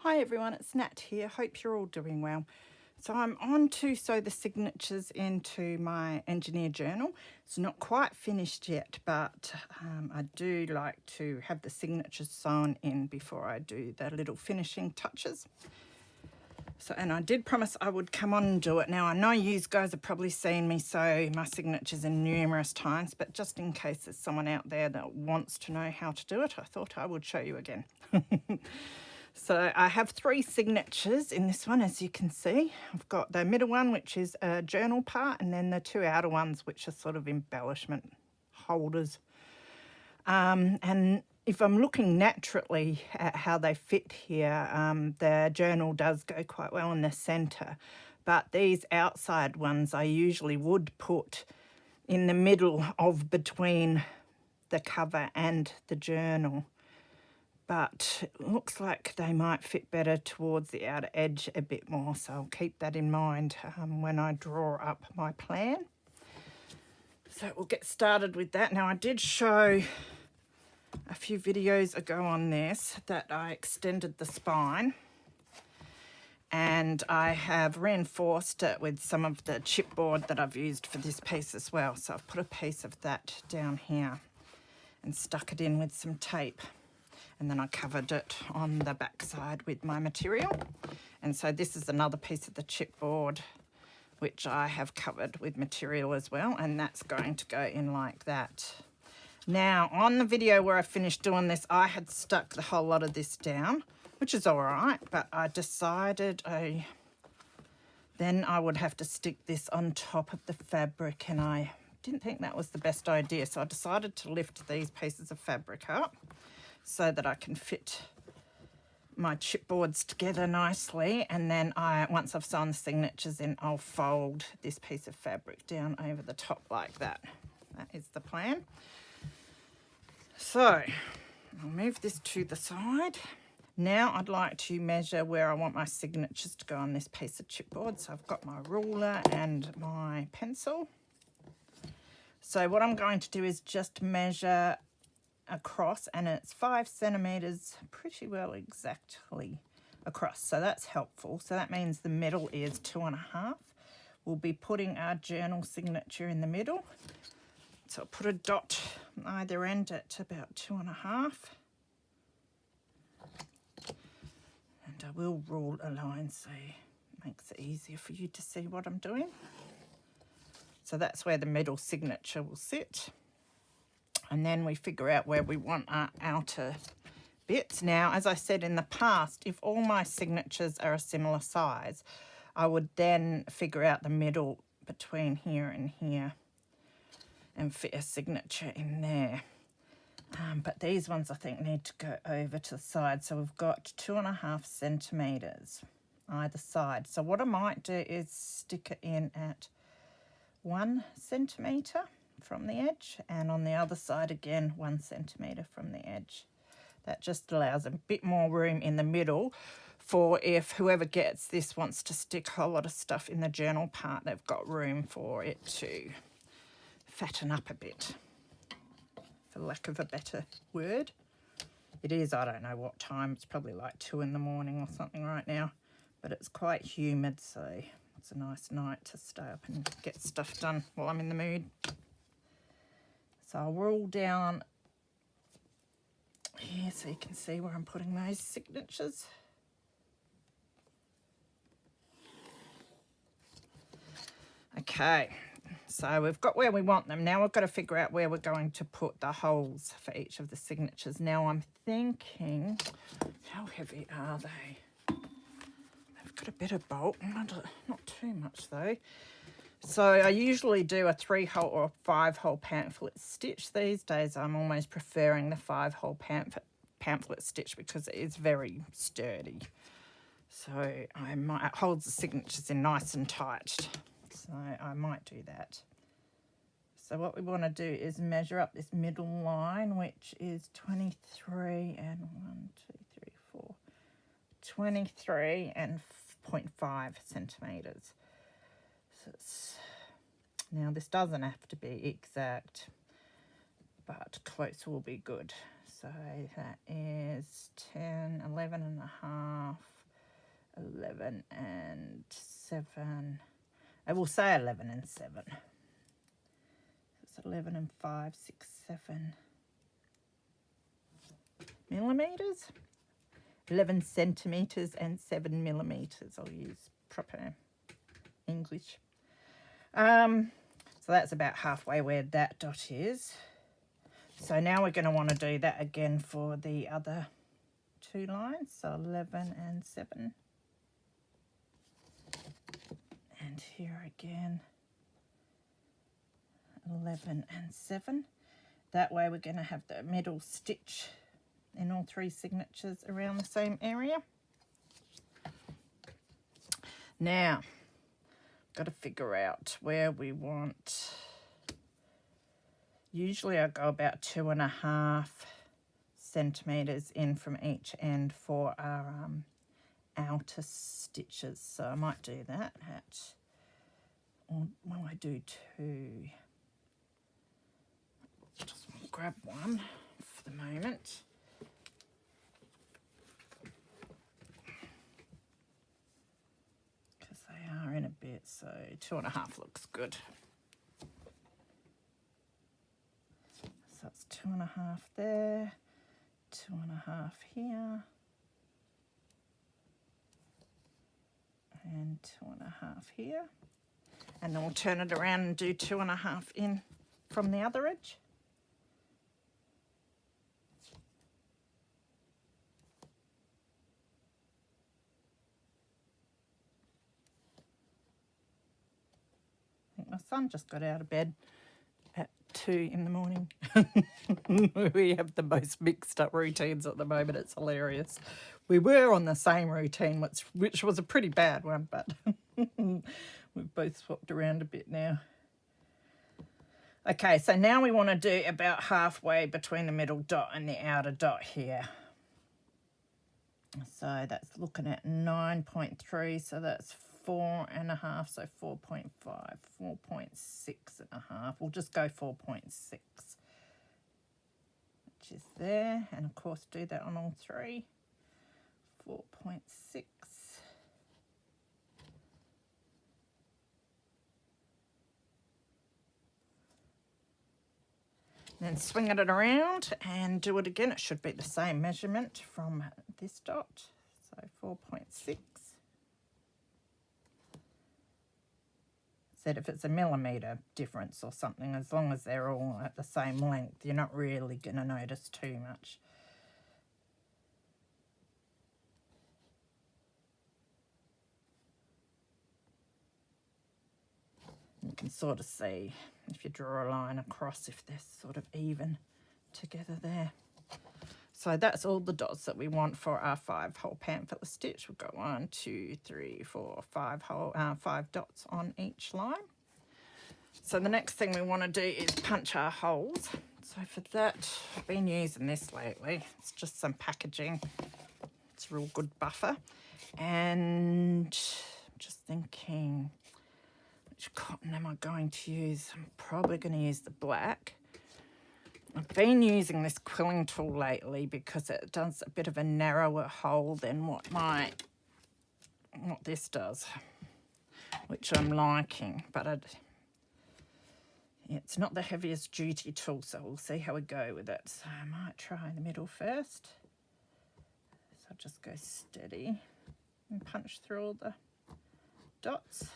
Hi everyone, it's Nat here. Hope you're all doing well. So I'm on to sew the signatures into my engineer journal. It's not quite finished yet, but I do like to have the signatures sewn in before I do the little finishing touches. So, and I did promise I would come on and do it. Now I know you guys have probably seen me sew my signatures in numerous times, but just in case there's someone out there that wants to know how to do it, I thought I would show you again. So I have 3 signatures in this one, as you can see. I've got the middle one, which is a journal part, and then the 2 outer ones, which are sort of embellishment holders. And if I'm looking naturally at how they fit here, the journal does go quite well in the centre, but these outside ones I usually would put in the middle of between the cover and the journal. But it looks like they might fit better towards the outer edge a bit more, so I'll keep that in mind when I draw up my plan. So we'll get started with that. Now I did show a few videos ago on this that I extended the spine, and I have reinforced it with some of the chipboard that I've used for this piece as well. So I've put a piece of that down here and stuck it in with some tape. And then I covered it on the back side with my material. And so this is another piece of the chipboard which I have covered with material as well, and that's going to go in like that. Now on the video where I finished doing this, I had stuck the whole lot of this down, which is all right, but I decided then I would have to stick this on top of the fabric, and I didn't think that was the best idea, so I decided to lift these pieces of fabric up so that I can fit my chipboards together nicely, and then once I've sewn the signatures in, I'll fold this piece of fabric down over the top like that. That is the plan. So I'll move this to the side. Now I'd like to measure where I want my signatures to go on this piece of chipboard. So I've got my ruler and my pencil. So what I'm going to do is just measure across, and it's 5 centimeters, pretty well exactly across, so that's helpful. So that means the middle is 2.5. We'll be putting our journal signature in the middle, so I'll put a dot on either end at about 2.5, and I will rule a line so it makes it easier for you to see what I'm doing. So that's where the middle signature will sit. And then we figure out where we want our outer bits. Now, as I said in the past, if all my signatures are a similar size, I would then figure out the middle between here and here and fit a signature in there. But these ones I think need to go over to the side. So we've got 2.5 centimeters either side. So what I might do is stick it in at 1 centimeter from the edge, and on the other side again 1 centimeter from the edge. That just allows a bit more room in the middle for if whoever gets this wants to stick a whole lot of stuff in the journal part, they've got room for it to fatten up a bit, for lack of a better word. It is, I don't know what time, it's probably like 2 in the morning or something right now, but it's quite humid, so it's a nice night to stay up and get stuff done while I'm in the mood. So I'll roll down here so you can see where I'm putting those signatures. Okay, so we've got where we want them. Now we've got to figure out where we're going to put the holes for each of the signatures. Now I'm thinking, how heavy are they? They've got a bit of bulk, not too much though. So I usually do a 3-hole or a 5-hole pamphlet stitch. These days I'm almost preferring the 5-hole pamphlet stitch because it is very sturdy. So it holds the signatures in nice and tight. So I might do that. So what we want to do is measure up this middle line, which is 23 and 23 and 0.5 centimeters. Now this doesn't have to be exact, but close will be good. So that is 10, 11 and a half, 11 and 7. I will say 11 and 7. It's 11 and 5, 6, 7 millimeters. 11 centimeters and 7 millimeters. I'll use proper English. So that's about halfway where that dot is. So now we're going to want to do that again for the other 2 lines. So 11 and 7. And here again, 11 and 7. That way we're going to have the middle stitch in all 3 signatures around the same area. Now, got to figure out where we want. Usually I go about 2.5 centimeters in from each end for our outer stitches. So I might do that at, or will I do 2? Just want to grab one for the moment. Because they are in a bit, so 2.5 looks good. So that's 2.5 there, 2.5 here, and 2.5 here. And then we'll turn it around and do 2.5 in from the other edge. I think my son just got out of bed at 2 in the morning. We have the most mixed up routines at the moment. It's hilarious. We were on the same routine, which was a pretty bad one, but we've both swapped around a bit now. Okay, so now we want to do about halfway between the middle dot and the outer dot here. So that's looking at 9.3, so that's 4.5, so 4.5, 4.6.5. We'll just go 4.6, which is there, and of course do that on all 3. 4.6. Then swing it around and do it again. It should be the same measurement from this dot. So 4.6. Said if it's a millimetre difference or something, as long as they're all at the same length, you're not really going to notice too much. You can sort of see if you draw a line across if they're sort of even together there. So that's all the dots that we want for our 5-hole pantfiller stitch. We've got 1, 2, 3, 4, 5 dots on each line. So the next thing we want to do is punch our holes. So for that, I've been using this lately. It's just some packaging. It's a real good buffer. And I'm just thinking, which cotton am I going to use? I'm probably going to use the black. I've been using this quilling tool lately because it does a bit of a narrower hole than what this does, which I'm liking. But it's not the heaviest duty tool, so we'll see how we go with it. So I might try the middle first. So I'll just go steady and punch through all the dots.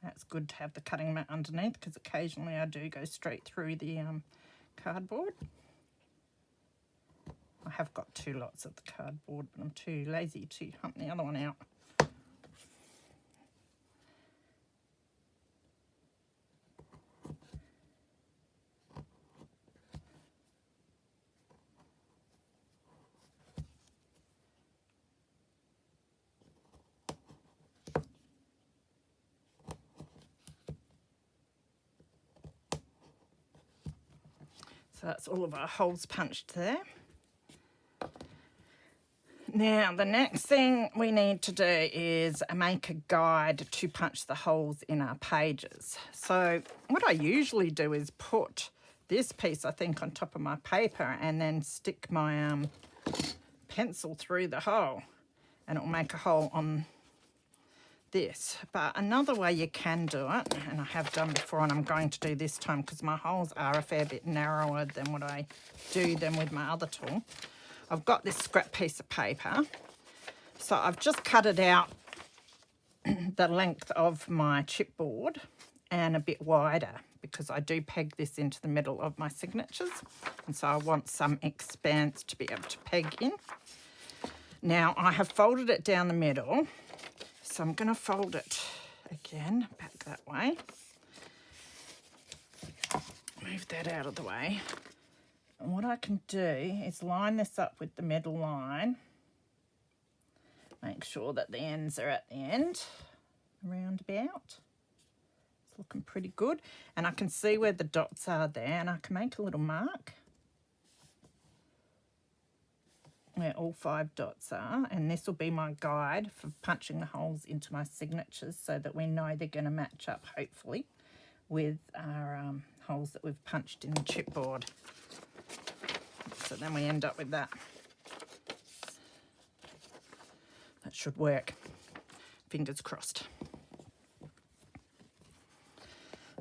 It's good to have the cutting mat underneath because occasionally I do go straight through the cardboard. I have got 2 lots of the cardboard, but I'm too lazy to hump the other one out. So that's all of our holes punched there. Now, the next thing we need to do is make a guide to punch the holes in our pages. So what I usually do is put this piece, I think, on top of my paper and then stick my pencil through the hole, and it'll make a hole on this. But another way you can do it, and I have done before and I'm going to do this time because my holes are a fair bit narrower than what I do them with my other tool. I've got this scrap piece of paper, so I've just cut it out the length of my chipboard and a bit wider because I do peg this into the middle of my signatures, and so I want some expanse to be able to peg in. Now I have folded it down the middle, so I'm going to fold it again back that way. Move that out of the way. And what I can do is line this up with the middle line. Make sure that the ends are at the end, around about. It's looking pretty good. And I can see where the dots are there, and I can make a little mark where all 5 dots are. And this will be my guide for punching the holes into my signatures so that we know they're going to match up, hopefully, with our holes that we've punched in the chipboard. So then we end up with that. That should work. Fingers crossed.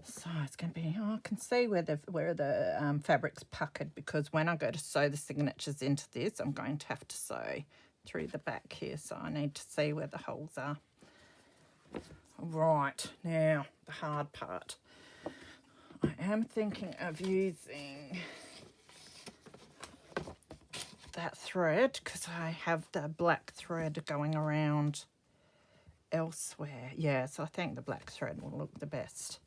So it's going to be, I can see where the fabric's puckered, because when I go to sew the signatures into this, I'm going to have to sew through the back here. So I need to see where the holes are. Right, now the hard part. I am thinking of using that thread because I have the black thread going around elsewhere. Yeah, so I think the black thread will look the best.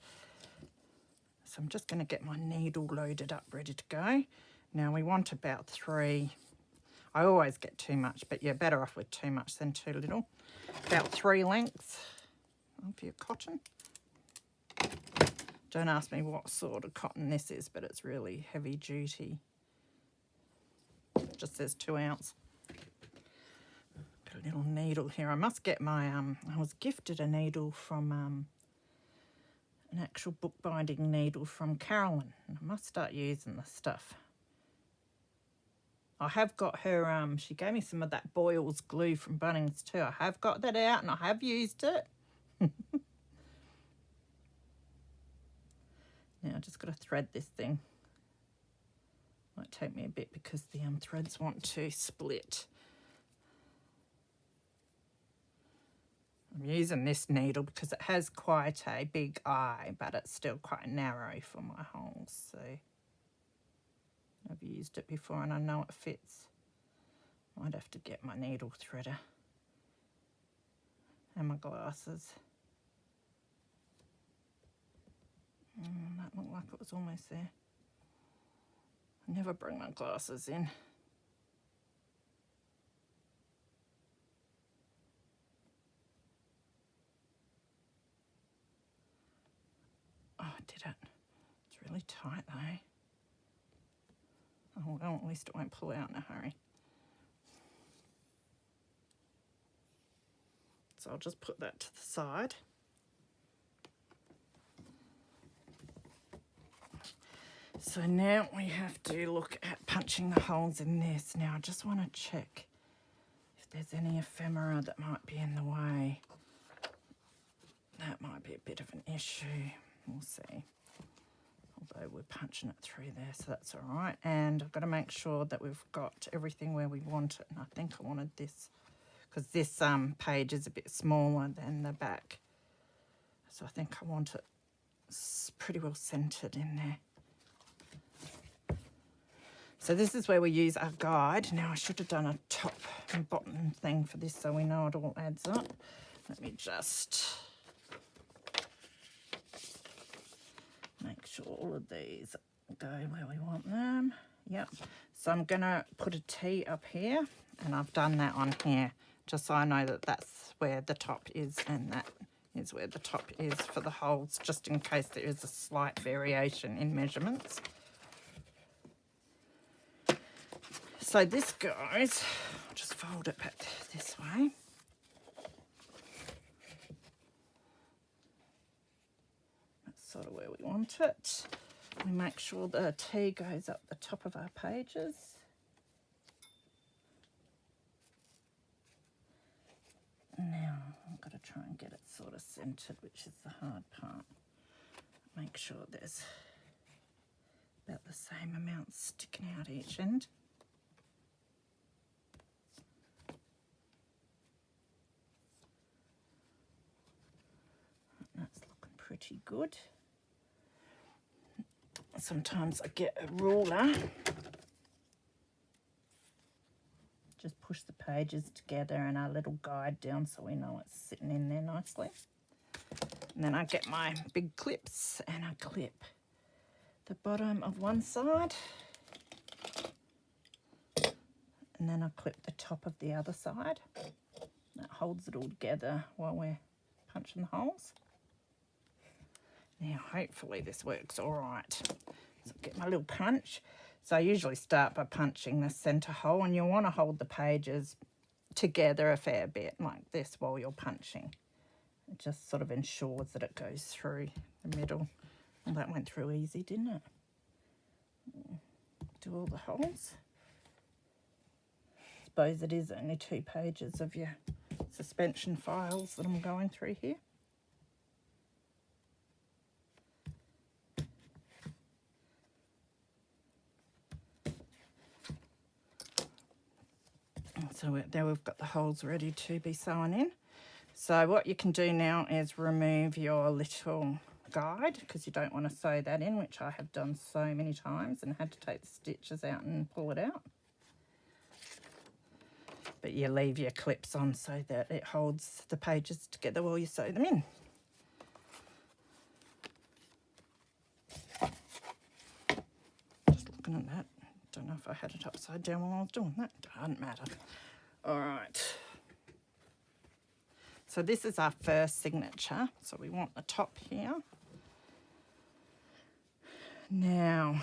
So I'm just going to get my needle loaded up, ready to go. Now we want about 3. I always get too much, but you're better off with too much than too little. About 3 lengths of your cotton. Don't ask me what sort of cotton this is, but it's really heavy duty. Just says 2 ounce. Got a little needle here. I must get my I was gifted a needle from an actual bookbinding needle from Carolyn, and I must start using the stuff. I have got her she gave me some of that Boyle's glue from Bunnings too. I have got that out and I have used it. Now I just got to thread this thing. Might take me a bit because the threads want to split. I'm using this needle because it has quite a big eye, but it's still quite narrow for my holes. So I've used it before and I know it fits. Might have to get my needle threader and my glasses. That looked like it was almost there. I never bring my glasses in. Oh, I did it. It's really tight though. Oh well, at least it won't pull out in a hurry. So I'll just put that to the side. So now we have to look at punching the holes in this. Now I just want to check if there's any ephemera that might be in the way. That might be a bit of an issue. We'll see. Although we're punching it through there, so that's all right. And I've got to make sure that we've got everything where we want it. And I think I wanted this because this page is a bit smaller than the back. So I think I want it pretty well centered in there. So this is where we use our guide. Now I should have done a top and bottom thing for this so we know it all adds up. Let me just make sure all of these go where we want them. Yep. So I'm going to put a T up here, and I've done that on here just so I know that that's where the top is, and that is where the top is for the holes, just in case there is a slight variation in measurements. So this goes, I'll just fold it back this way. That's sort of where we want it. We make sure the T goes up the top of our pages. Now I've got to try and get it sort of centered, which is the hard part. Make sure there's about the same amount sticking out each end. That's looking pretty good. Sometimes I get a ruler, just push the pages together and our little guide down so we know it's sitting in there nicely. And then I get my big clips and I clip the bottom of one side, and then I clip the top of the other side. That holds it all together while we're punching the holes. Now hopefully this works all right. So get my little punch. So I usually start by punching the centre hole, and you want to hold the pages together a fair bit like this while you're punching. It just sort of ensures that it goes through the middle. Well, that went through easy, didn't it? Do all the holes. I suppose it is only 2 pages of your suspension files that I'm going through here. So there we've got the holes ready to be sewn in. So what you can do now is remove your little guide, because you don't want to sew that in, which I have done so many times and had to take the stitches out and pull it out. But you leave your clips on so that it holds the pages together while you sew them in. Just looking at that. Don't know if I had it upside down while I was doing that. Doesn't matter. All right. So this is our first signature. So we want the top here. Now,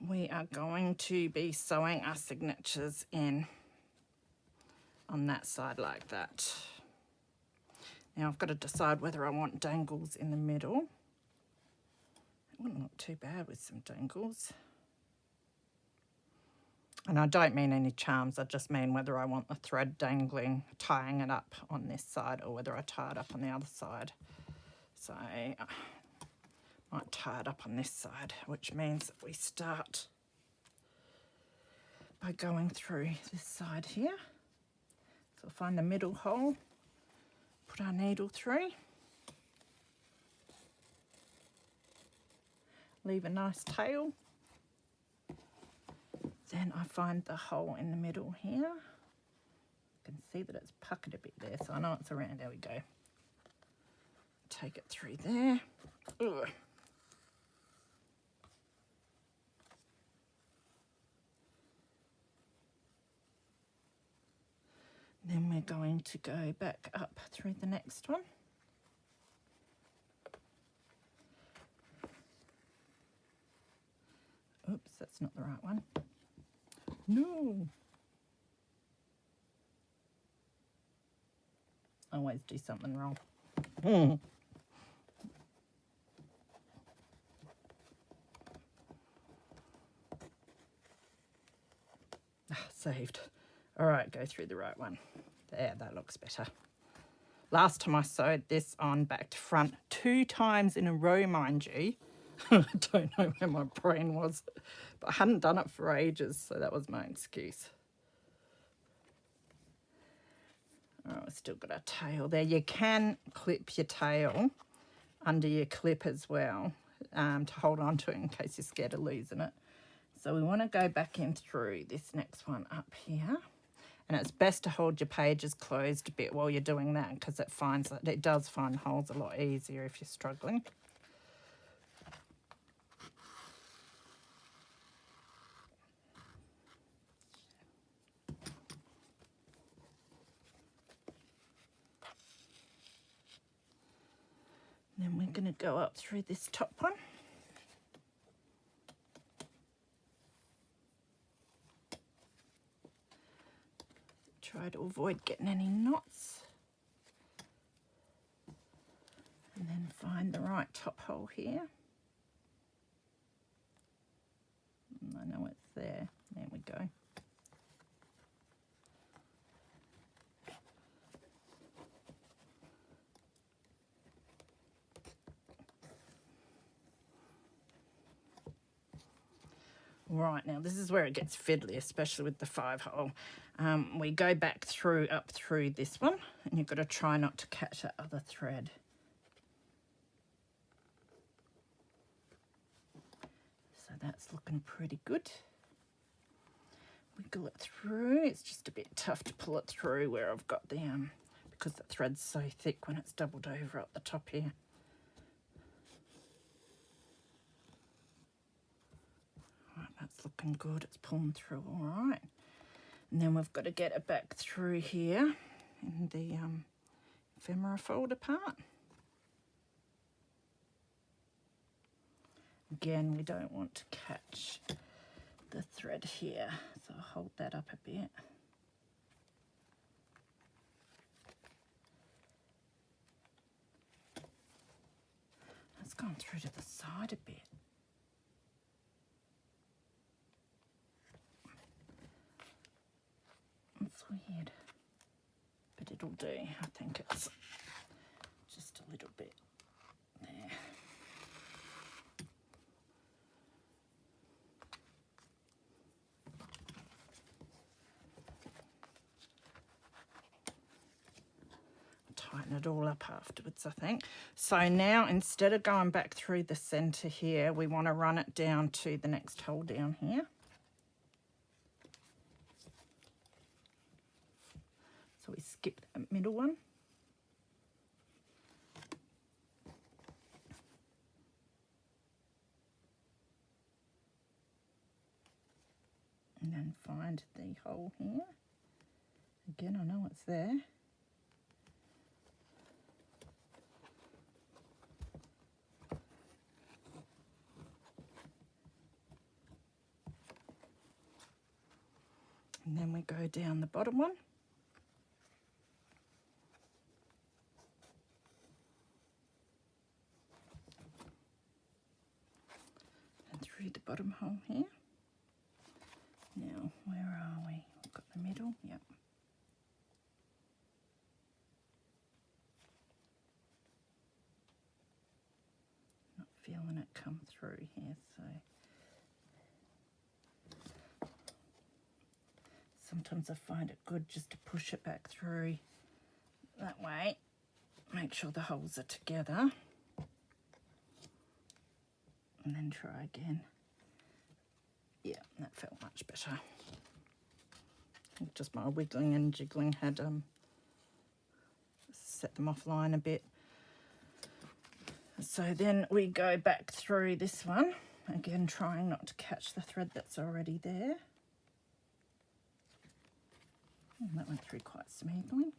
we are going to be sewing our signatures in on that side like that. Now I've got to decide whether I want dangles in the middle. It wouldn't look too bad with some dangles. And I don't mean any charms, I just mean whether I want the thread dangling, tying it up on this side, or whether I tie it up on the other side. So I might tie it up on this side, which means that we start by going through this side here. So we'll find the middle hole, put our needle through, leave a nice tail. Then I find the hole in the middle here. You can see that it's puckered a bit there, so I know it's around. There we go. Take it through there. Ugh. Then we're going to go back up through the next one. Oops, that's not the right one. No. I always do something wrong. Saved. All right, go through the right one. There, that looks better. Last time I sewed this on back to front 2 times in a row, mind you. I don't know where my brain was, but I hadn't done it for ages, so that was my excuse. Oh, I've still got a tail there. You can clip your tail under your clip as well to hold on to it in case you're scared of losing it. So we want to go back in through this next one up here. And it's best to hold your pages closed a bit while you're doing that, because it does find holes a lot easier if you're struggling. Then we're going to go up through this top one. Try to avoid getting any knots. And then find the right top hole here. And I know it's there. There we go. Right, now this is where it gets fiddly, especially with the 5-hole. We go back through, up through this one, and you've got to try not to catch that other thread. So that's looking pretty good. Wiggle it through. It's just a bit tough to pull it through where I've got the, because the thread's so thick when it's doubled over up the top here. That's looking good. It's pulling through all right. And then we've got to get it back through here in the ephemera folder part. Again, we don't want to catch the thread here, so I'll hold that up a bit. It's gone through to the side a bit. It's weird, but it'll do. I think it's just a little bit there. Tighten it all up afterwards, I think. So now, instead of going back through the center here, we want to run it down to the next hole down here. So we skip that middle one. And then find the hole here. Again, I know it's there. And then we go down the bottom one. And through the bottom hole here. Now, where are we? We've got the middle, yep. Not feeling it come through here, so. Sometimes I find it good just to push it back through that way. Make sure the holes are together. And then try again. Yeah, that felt much better. I think just my wiggling and jiggling had set them offline a bit. So then we go back through this one. Again, trying not to catch the thread that's already there. And that went through quite smoothly.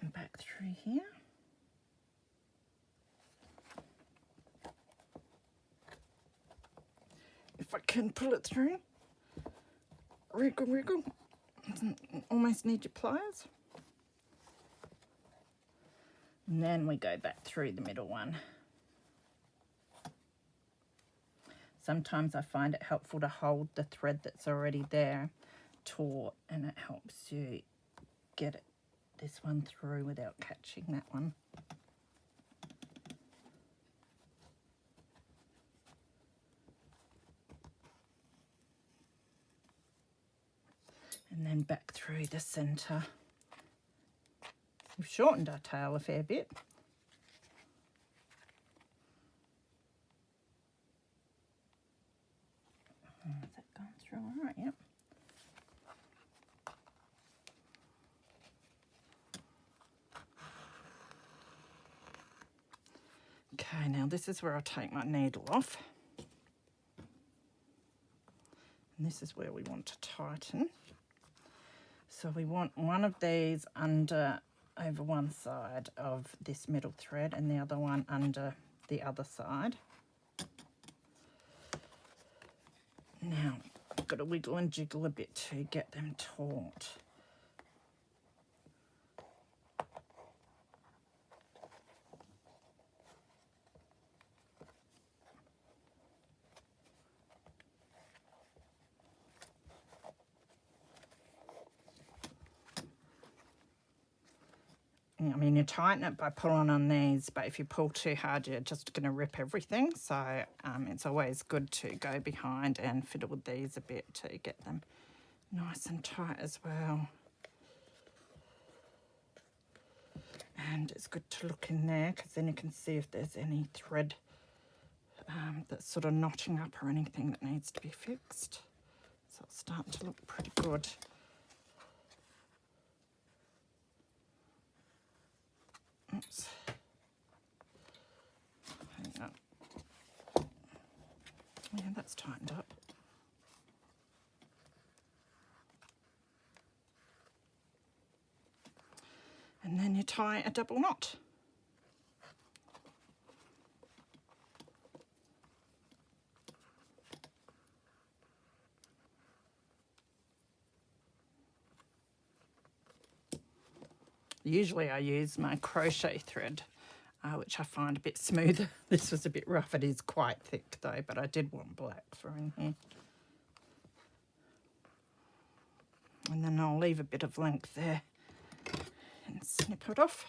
And back through here. If I can pull it through. Wriggle, wriggle. Almost need your pliers. And then we go back through the middle one. Sometimes I find it helpful to hold the thread that's already there taut, and it helps you get it, this one through without catching that one. And then back through the centre. We've shortened our tail a fair bit. Has that gone through all right? Yep. Okay, now this is where I take my needle off. And this is where we want to tighten. So we want one of these under over one side of this middle thread and the other one under the other side. Now, I've got to wiggle and jiggle a bit to get them taut. I mean, you tighten it by pulling on these, but if you pull too hard, you're just going to rip everything. So it's always good to go behind and fiddle with these a bit to get them nice and tight as well. And it's good to look in there because then you can see if there's any thread that's sort of knotting up or anything that needs to be fixed. So it's starting to look pretty good. Oops. Hang on. Yeah, that's tightened up. And then you tie a double knot. Usually I use my crochet thread, which I find a bit smoother. This was a bit rough. It is quite thick though, but I did want black for in here. And then I'll leave a bit of length there and snip it off.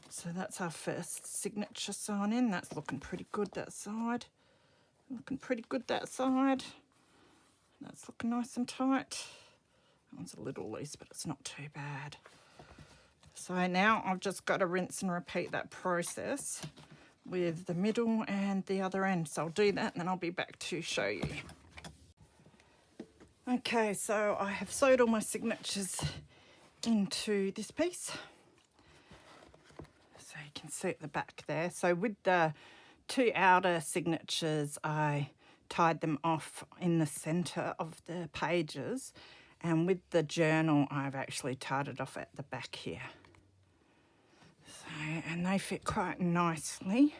So that's our first signature sewn in. That's looking pretty good, that side. Looking pretty good, that side. That's looking nice and tight. That one's a little loose, but it's not too bad. So now I've just got to rinse and repeat that process with the middle and the other end. So I'll do that and then I'll be back to show you. Okay, so I have sewed all my signatures into this piece. So you can see at the back there. So with the two outer signatures, I tied them off in the center of the pages. And with the journal, I've actually tied it off at the back here. So, and they fit quite nicely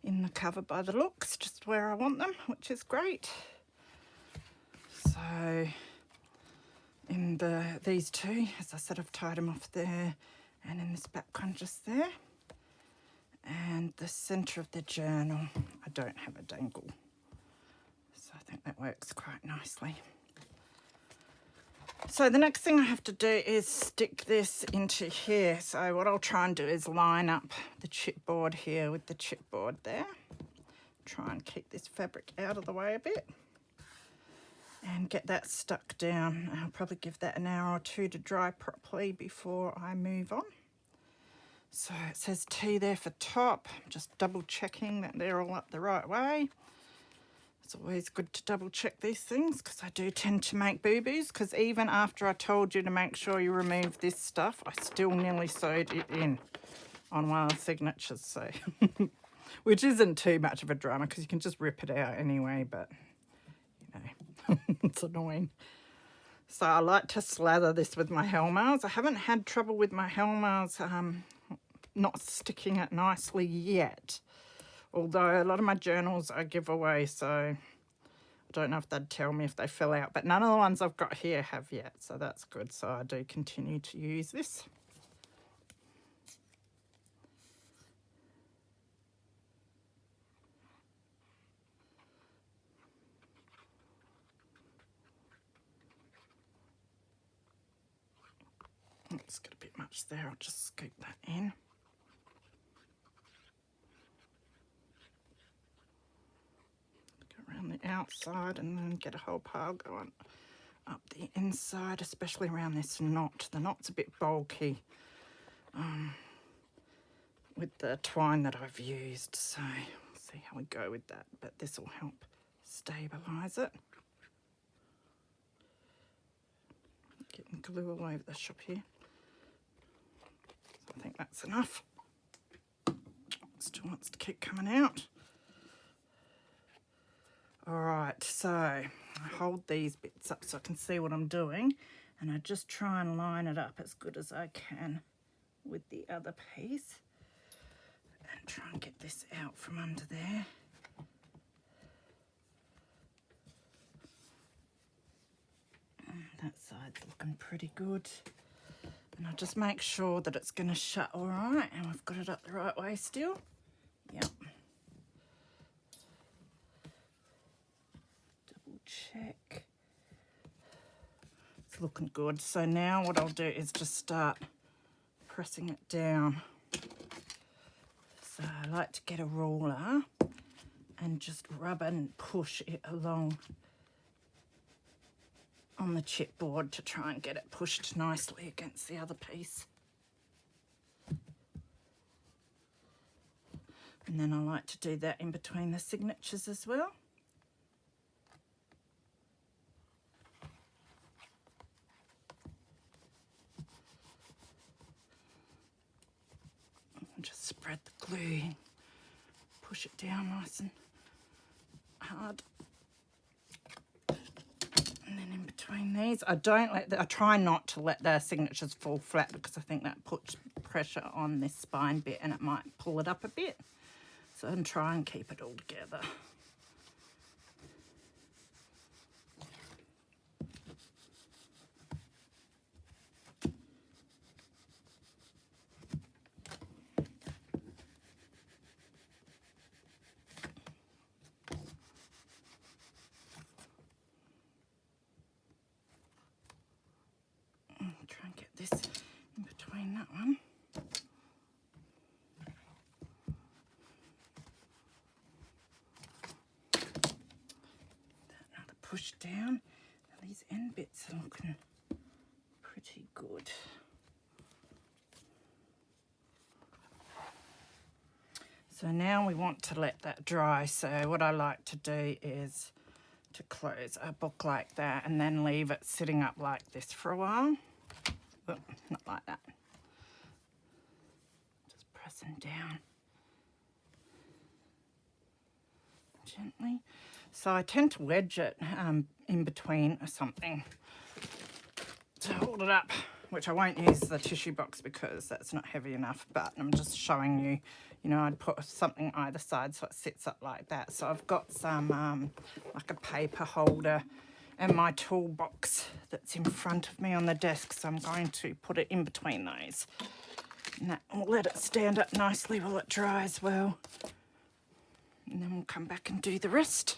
in the cover by the looks, just where I want them, which is great. So in these two, as I said, I've tied them off there and in this back one just there. And the center of the journal, I don't have a dangle. So I think that works quite nicely. So the next thing I have to do is stick this into here. So what I'll try and do is line up the chipboard here with the chipboard there. Try and keep this fabric out of the way a bit. And get that stuck down. I'll probably give that an hour or two to dry properly before I move on. So it says T there for top. Just double checking that they're all up the right way. It's always good to double check these things because I do tend to make boo-boos, because even after I told you to make sure you remove this stuff, I still nearly sewed it in on one of the signatures, so which isn't too much of a drama because you can just rip it out anyway, but you know, it's annoying. So I like to slather this with my Helmars. I haven't had trouble with my Helmars not sticking it nicely yet. Although a lot of my journals I give away, so I don't know if they'd tell me if they fell out. But none of the ones I've got here have yet, so that's good. So I do continue to use this. It's got a bit much there. I'll just scoop that in. Around the outside and then get a whole pile going up the inside, especially around this knot. The knot's a bit bulky with the twine that I've used, so we'll see how we go with that, but this will help stabilise it. Getting glue all over the shop here. So I think that's enough. Still wants to keep coming out. Alright, so I hold these bits up so I can see what I'm doing, and I just try and line it up as good as I can with the other piece and try and get this out from under there. That side's looking pretty good. And I'll just make sure that it's going to shut all right and we've got it up the right way still. Yep. Double check. It's looking good. So now what I'll do is just start pressing it down. So I like to get a ruler and just rub and push it along on the chipboard to try and get it pushed nicely against the other piece. And then I like to do that in between the signatures as well. And just spread the glue, push it down nice and hard. And then in between these, I try not to let the signatures fall flat because I think that puts pressure on this spine bit and it might pull it up a bit. So I'm trying and keep it all together. Try and get this in between that one. Another push down. Now these end bits are looking pretty good. So now we want to let that dry. So what I like to do is to close a book like that and then leave it sitting up like this for a while. Oh, not like that. Just pressing down gently. So I tend to wedge it in between or something to hold it up, which I won't use the tissue box because that's not heavy enough, but I'm just showing you, you know, I'd put something either side so it sits up like that. So I've got some like a paper holder and my toolbox that's in front of me on the desk, so I'm going to put it in between those. And that will let it stand up nicely while it dries well. And then we'll come back and do the rest.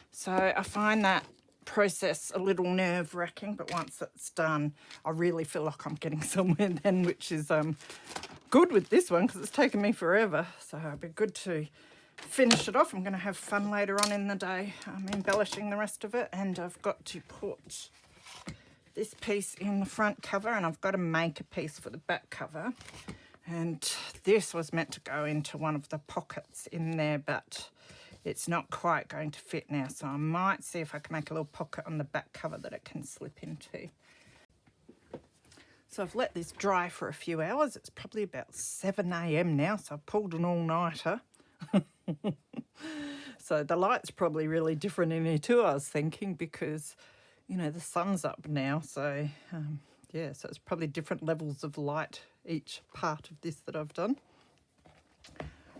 So I find that process a little nerve-wracking, but once it's done, I really feel like I'm getting somewhere then, which is good with this one because it's taken me forever. So it'd be good to finish it off. I'm going to have fun later on in the day embellishing the rest of it, and I've got to put this piece in the front cover and I've got to make a piece for the back cover, and this was meant to go into one of the pockets in there, but it's not quite going to fit now, so I might see if I can make a little pocket on the back cover that it can slip into. So I've let this dry for a few hours. It's probably about 7 a.m. now, so I've pulled an all-nighter. So the light's probably really different in here too, I was thinking, because, you know, the sun's up now. So, yeah, so it's probably different levels of light each part of this that I've done.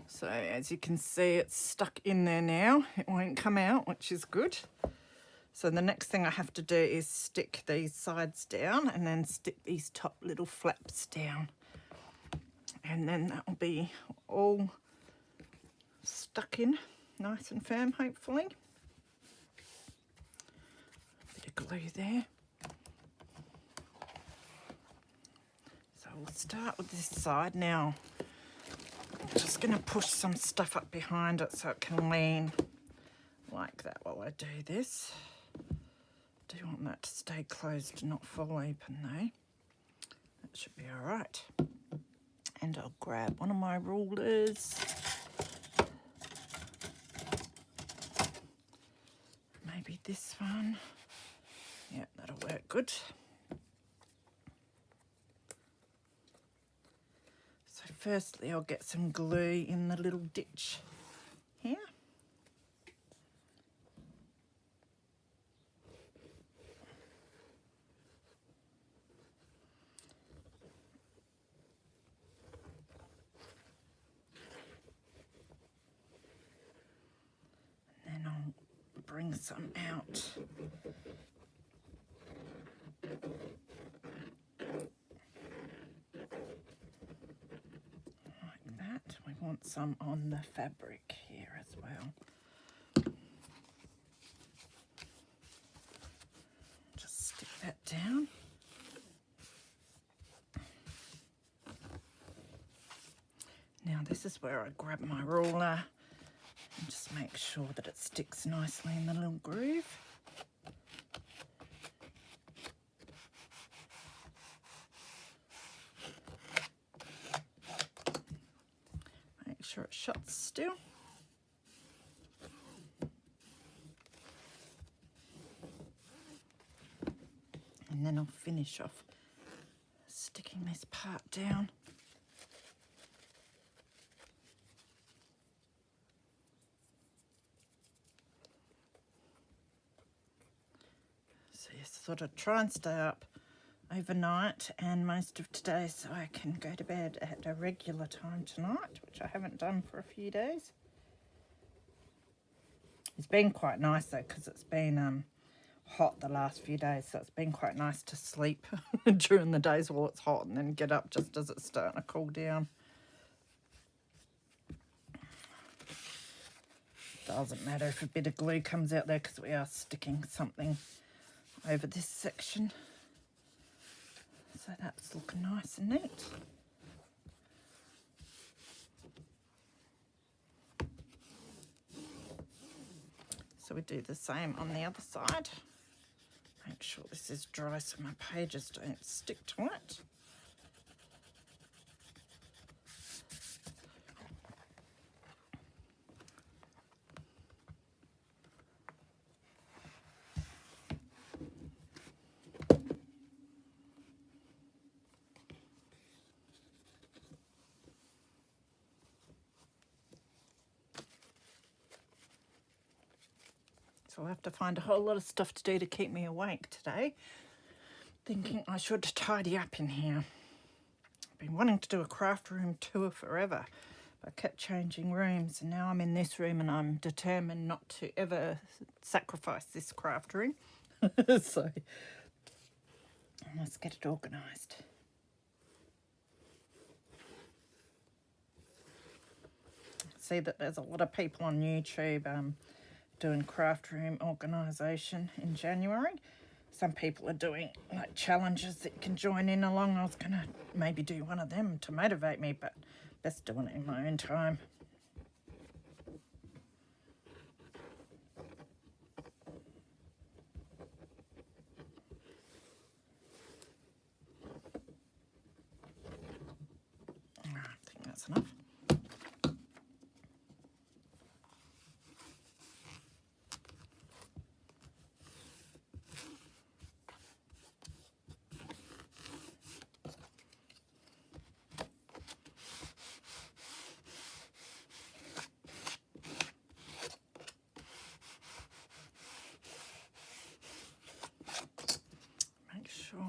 So as you can see, it's stuck in there now. It won't come out, which is good. So the next thing I have to do is stick these sides down and then stick these top little flaps down. And then that will be all stuck in nice and firm, hopefully. Bit of glue there. So we'll start with this side now. I'm just going to push some stuff up behind it so it can lean like that while I do this. Do want that to stay closed and not fall open though. That should be all right. And I'll grab one of my rulers. Maybe this one. Yeah, that'll work good. So firstly, I'll get some glue in the little ditch here. And then I'll bring some out want some on the fabric here as well. Just stick that down. Now this is where I grab my ruler and just make sure that it sticks nicely in the little groove. Make sure it shuts still. And then I'll finish off sticking this part down. So yes, sort of try and stay up overnight and most of today so I can go to bed at a regular time tonight, which I haven't done for a few days. It's been quite nice though, because it's been hot the last few days, so it's been quite nice to sleep during the days while it's hot and then get up just as it's starting to cool down. Doesn't matter if a bit of glue comes out there because we are sticking something over this section. So that's looking nice and neat. So we do the same on the other side. Make sure this is dry so my pages don't stick to it. So I'll have to find a whole lot of stuff to do to keep me awake today. Thinking I should tidy up in here. I've been wanting to do a craft room tour forever. But I kept changing rooms and now I'm in this room and I'm determined not to ever sacrifice this craft room. So let's get it organised. See that there's a lot of people on YouTube doing craft room organisation in January. Some people are doing like challenges that you can join in along. I was going to maybe do one of them to motivate me, but best doing it in my own time. I think that's enough.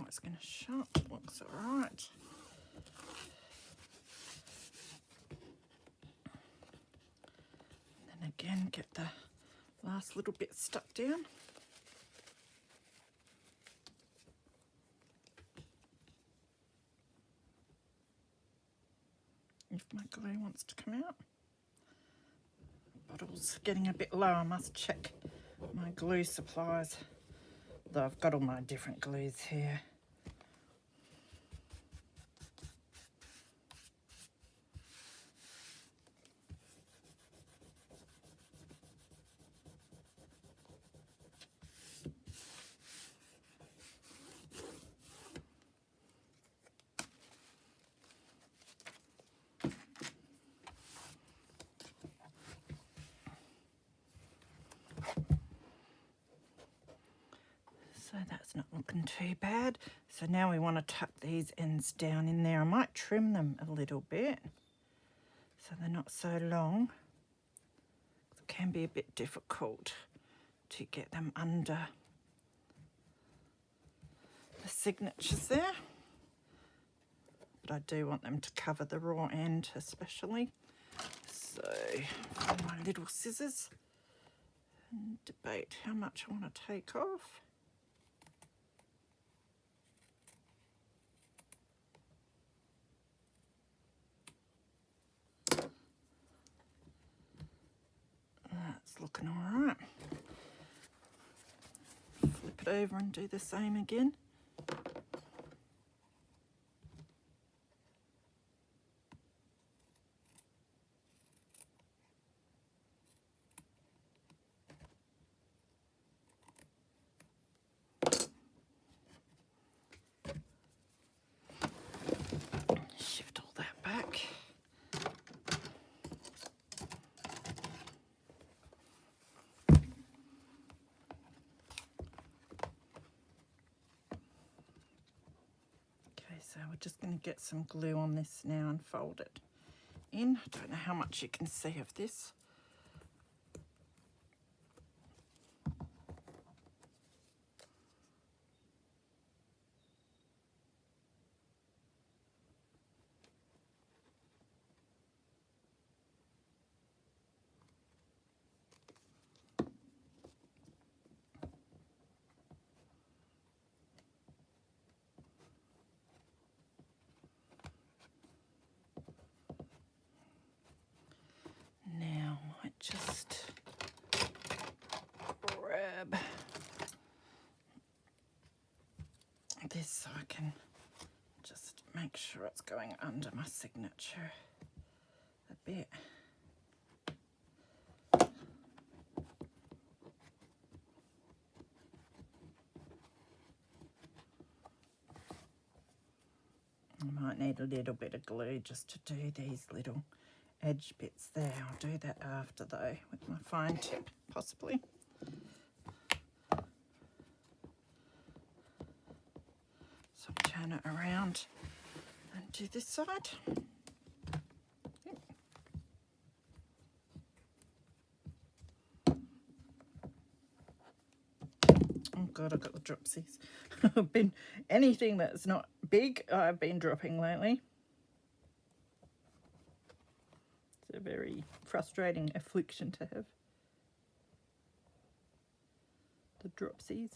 It's going to shut. Looks all right. And then again, get the last little bit stuck down. If my glue wants to come out. Bottle's getting a bit low. I must check my glue supplies. Though I've got all my different glues here. So that's not looking too bad. So now we want to tuck these ends down in there. I might trim them a little bit so they're not so long. It can be a bit difficult to get them under the signatures there. But I do want them to cover the raw end especially. So find my little scissors and debate how much I want to take off. That's looking all right. Flip it over and do the same again. Shift all that back. So we're just going to get some glue on this now and fold it in. I don't know how much you can see of this. Now I might just grab this so I can just make sure it's going under my signature a bit. I might need a little bit of glue just to do these little edge bits there. I'll do that after though with my fine tip, possibly. So turn it around and do this side. Oh God, I've got the dropsies. I've been, anything that's not big, I've been dropping lately. It's a very frustrating affliction to have. The dropsies.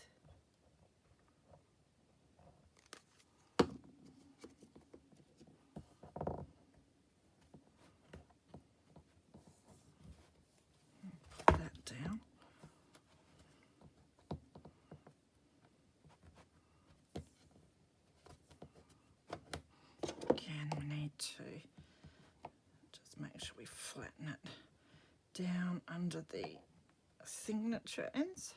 Put that down. Again, we need to just make sure we flatten it down under the signature ends.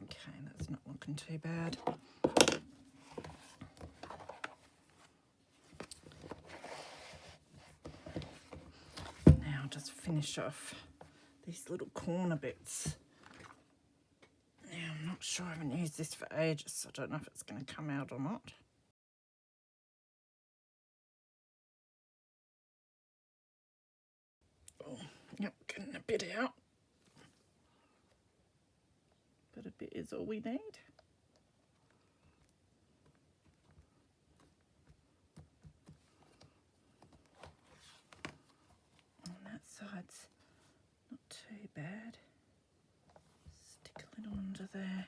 Okay, that's not looking too bad. Now just finish off these little corner bits. Now I'm not sure, I haven't used this for ages, so I don't know if it's going to come out or not. Oh, yep, getting a bit out. But a bit is all we need. On that side's not too bad. Stick a little under there.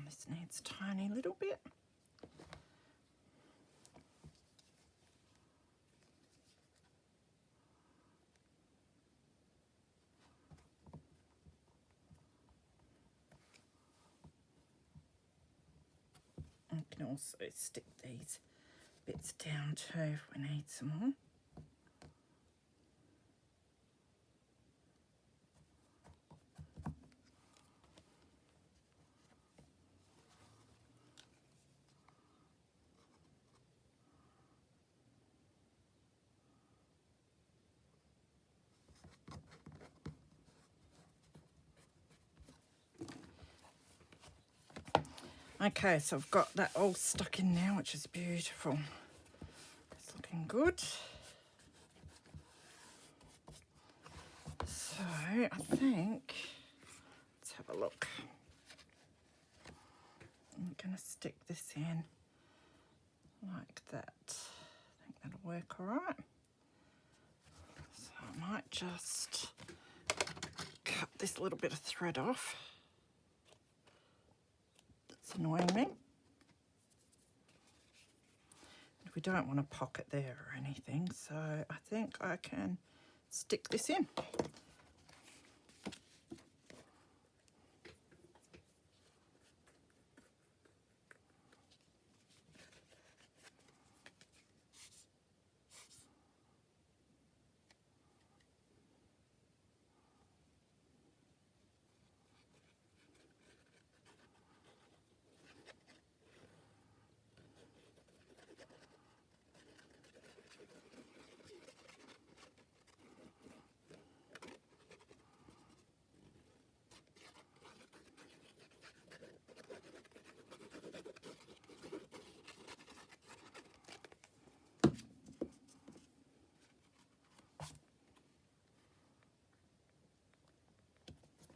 This needs a tiny little bit. I can also stick these bits down too if we need some more. Okay, so I've got that all stuck in now, which is beautiful. It's looking good. So I think, let's have a look. I'm going to stick this in like that. I think that'll work all right. So I might just cut this little bit of thread off. That's annoying me. We don't want a pocket there or anything, so I think I can stick this in.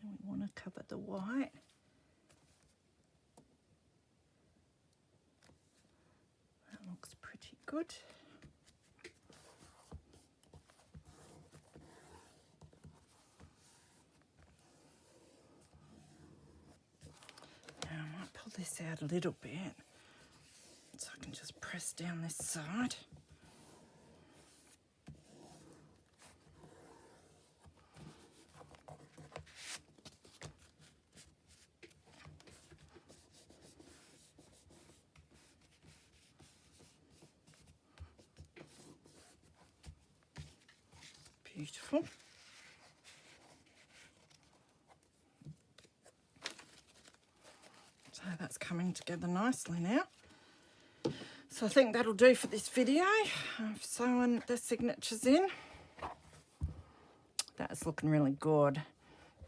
We want to cover the white. That looks pretty good. Now I might pull this out a little bit so I can just press down this side. Beautiful. So that's coming together nicely now. So I think that'll do for this video. I've sewn the signatures in. That's looking really good.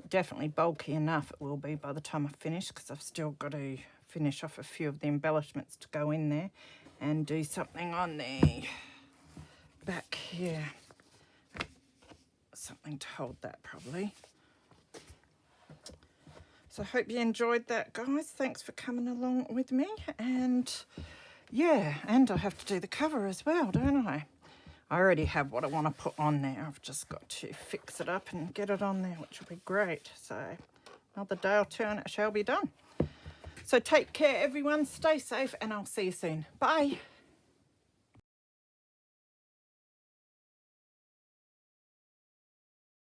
Definitely bulky enough it will be by the time I finish, because I've still got to finish off a few of the embellishments to go in there and do something on the back here. Something to hold that probably. So I hope you enjoyed that, guys. Thanks for coming along with me. And yeah, and I have to do the cover as well, don't I? I already have what I want to put on there. I've just got to fix it up and get it on there, which will be great. So another day or two and it shall be done. So take care, everyone. Stay safe and I'll see you soon. Bye.